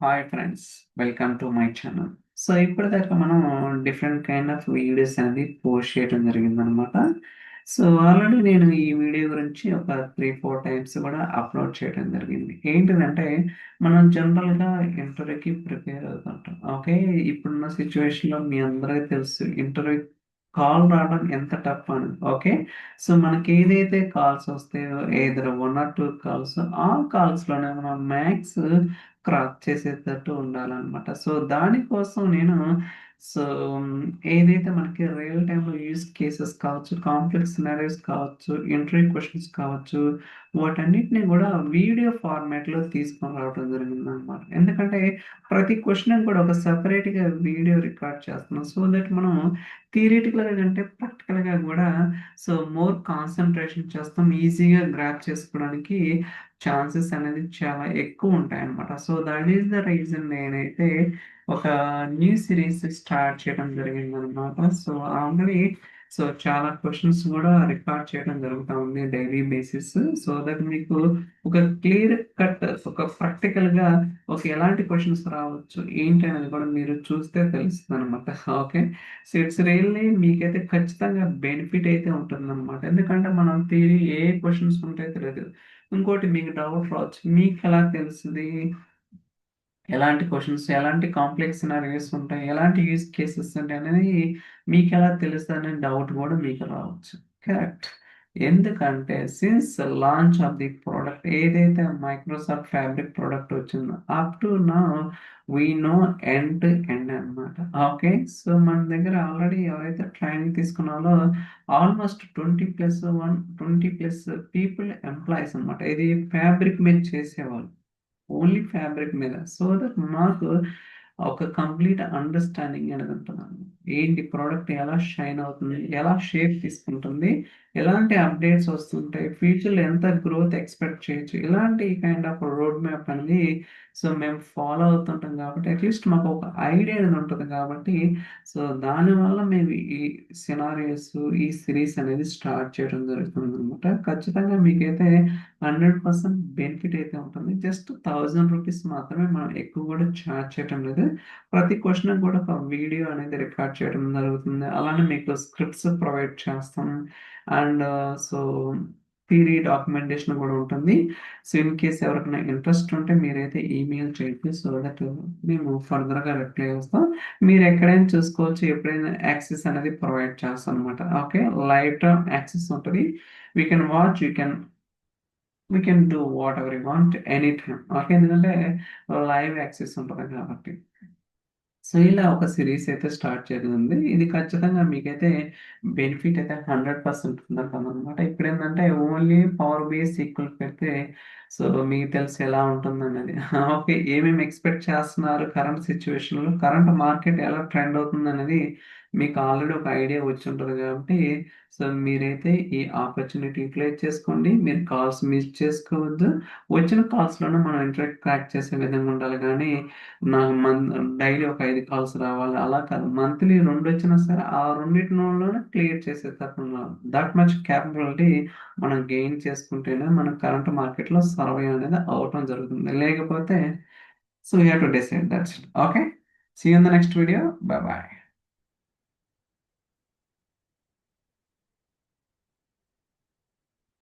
Hi friends, welcome to my channel. So ఇప్పటిదాకా మనం different kind of videos అనేది post చేయడం జరిగిందనమాట. సో ఆల్రెడీ నేను ఈ వీడియో గురించి ఒక 3-4 టైమ్స్ కూడా అప్లోడ్ చేయడం జరిగింది. ఏంటిదంటే మనం జనరల్గా ఇంటర్వ్యూకి ప్రిపేర్ అవుతుంటాం. ఓకే, ఇప్పుడున్న సిచ్యువేషన్లో మీ అందరికీ తెలుసు ఇంటర్వ్యూ కాల్ రావడం ఎంత టఫ్ అని. ఓకే, సో మనకి ఏదైతే కాల్స్ వస్తాయో ఏదైనా 1 or 2 కాల్స్, ఆ కాల్స్లోనే మనం మ్యాక్స్ క్రాక్ చేసేటట్టు ఉండాలనమాట. సో దానికోసం నేను సో ఏదైతే మనకి రియల్ టైంలో యూజ్ కేసెస్ కావచ్చు, కాంప్లెక్స్ సినారియోస్ కావచ్చు, ఇంటర్వ్యూ క్వశ్చన్స్ కావచ్చు, వాటన్నిటిని కూడా వీడియో ఫార్మాట్లో తీసుకొని రావడం జరిగిందనమాట. ఎందుకంటే ప్రతి క్వశ్చన్ కూడా ఒక సెపరేట్గా వీడియో రికార్డ్ చేస్తున్నాం. సో దట్ మనం థియరిటికల్గా కంటే ప్రాక్టికల్గా కూడా సో మోర్ కాన్సన్ట్రేషన్ చేస్తాం, ఈజీగా గ్రాప్ చేసుకోవడానికి ఛాన్సెస్ అనేది చాలా ఎక్కువ ఉంటాయన్నమాట. So that is the reason నేనైతే ఒక న్యూ సిరీస్ స్టార్ట్ చేయడం జరిగిందనమాట. సో ఆల్రెడీ చాలా క్వశ్చన్స్ కూడా రికార్డ్ చేయడం జరుగుతూ ఉంది డైలీ బేసిస్. సో దట్ మీకు ఒక క్లియర్ కట్, ఒక ప్రాక్టికల్గా ఒక ఎలాంటి క్వశ్చన్స్ రావచ్చు ఏంటి అనేది కూడా మీరు చూస్తే తెలుస్తుంది అనమాట. ఓకే, సో ఇట్స్ రియల్లీ మీకైతే ఖచ్చితంగా బెనిఫిట్ అయితే ఉంటుందన్నమాట. ఎందుకంటే మనం థియరీ ఏ క్వశ్చన్స్ ఉంటాయో తెలియదు. ఇంకోటి మీకు డౌట్ రావచ్చు, మీకు ఎలా తెలుస్తుంది ఎలాంటి క్వశ్చన్స్, ఎలాంటి కాంప్లెక్స్ సినారియోస్ ఉంటాయి, ఎలాంటి యూజ్ కేసెస్ ఉంటాయి అనేది మీకు ఎలా తెలుస్తుంది అనే డౌట్ కూడా మీకు రావచ్చు. కరెక్ట్, ఎందుకంటే since launch of the product ఏదైతే మైక్రోసాఫ్ట్ ఫ్యాబ్రిక్ ప్రోడక్ట్ వచ్చిందో అప్ టు నా we know end to end అనమాట. ఓకే, సో మన దగ్గర ఆల్రెడీ ఎవరైతే ట్రైనింగ్ తీసుకున్నారో ఆల్మోస్ట్ 20+1 20+ పీపుల్ ఎంప్లాయీస్ అనమాట. ఇది ఫ్యాబ్రిక్ మీద చేసేవాళ్ళు, ఓన్లీ ఫ్యాబ్రిక్ మీద. సో దట్ మాకు ఒక కంప్లీట్ అండర్స్టాండింగ్ అనేది ఉంటుందండి. ఏంటి ప్రోడక్ట్ ఎలా షైన్ అవుతుంది, ఎలా షేప్ తీసుకుంటుంది, ఎలాంటి అప్డేట్స్ వస్తుంటాయి, ఫ్యూచర్లో ఎంత గ్రోత్ ఎక్స్పెక్ట్ చేయొచ్చు, ఇలాంటి కైండ్ ఆఫ్ రోడ్ మ్యాప్ అనేది మేము ఫాలో అవుతుంటాం కాబట్టి అట్లీస్ట్ మాకు ఒక ఐడియా అనేది ఉంటుంది కాబట్టి సో దానివల్ల మేము ఈ సినారియోస్, ఈ సిరీస్ అనేది స్టార్ట్ చేయడం జరుగుతుంది అనమాట. ఖచ్చితంగా మీకైతే 100% బెనిఫిట్ అయితే ఉంటుంది. జస్ట్ 1000 రూపీస్ మాత్రమే, మనం ఎక్కువ కూడా ఛార్జ్ చేయటం లేదు. ప్రతి క్వశ్చన్ కూడా ఒక వీడియో అనేది రికార్డ్ చేయడం జరుగుతుంది. అలానే మీకు స్క్రిప్ట్స్ ప్రొవైడ్ చేస్తాం. అండ్ సో థియరీ డాక్యుమెంటేషన్ కూడా ఉంటుంది. సో ఇన్ కేస్ ఎవరికైనా ఇంట్రెస్ట్ ఉంటే మీరైతే ఈమెయిల్ చేయండి. సో దట్ మేము ఫర్దర్గా రిప్లై వస్తాం. మీరు ఎక్కడైనా చూసుకోవచ్చు, ఎప్పుడైనా యాక్సెస్ అనేది ప్రొవైడ్ చేస్తాం అనమాట. ఓకే, లైవ్ టైమ్ యాక్సెస్ ఉంటుంది. We can watch, we can do what ever you want any time. Okay, ఎందుకంటే లైవ్ యాక్సెస్ ఉంటుంది కాబట్టి. సో ఇలా ఒక సిరీస్ అయితే స్టార్ట్ చేయనుంది. ఇది ఖచ్చితంగా మీకైతే బెనిఫిట్ అయితే 100% ఉంటుందన్నమాట. ఇప్పుడు ఏంటంటే ఓన్లీ పవర్ బేస్ ఈక్వల్ పెడితే సో మీకు తెలిసి ఎలా ఉంటుందనేది. ఓకే, ఏమేమి ఎక్స్పెక్ట్ చేస్తున్నారు కరెంట్ సిచ్యువేషన్లో, కరెంట్ మార్కెట్ ఎలా ట్రెండ్ అవుతుంది అనేది మీకు ఆల్రెడీ ఒక ఐడియా వచ్చి ఉంటుంది కాబట్టి సో మీరైతే ఈ ఆపర్చునిటీ యూటిలైజ్ చేసుకోండి. మీరు కాల్స్ మిస్ చేసుకోవద్దు. వచ్చిన కాల్స్లోనే మనం ఇంటరాక్ట్ క్రాక్ చేసే విధంగా ఉండాలి. కానీ నాకు డైలీ ఒక 5 కాల్స్ రావాలి అలా కాదు. మంత్లీ 2 వచ్చినా సరే ఆ రెండిటిలోనే క్లియర్ చేసేటట్టు ఉండాలి. దట్ మచ్ క్యాపబిలిటీ మనం గెయిన్ చేసుకుంటేనే మనం కరెంట్ మార్కెట్లో సర్వే అనేది అవటం జరుగుతుంది. లేకపోతే so you have to decide that's it. Okay, see you in the next video. Bye bye.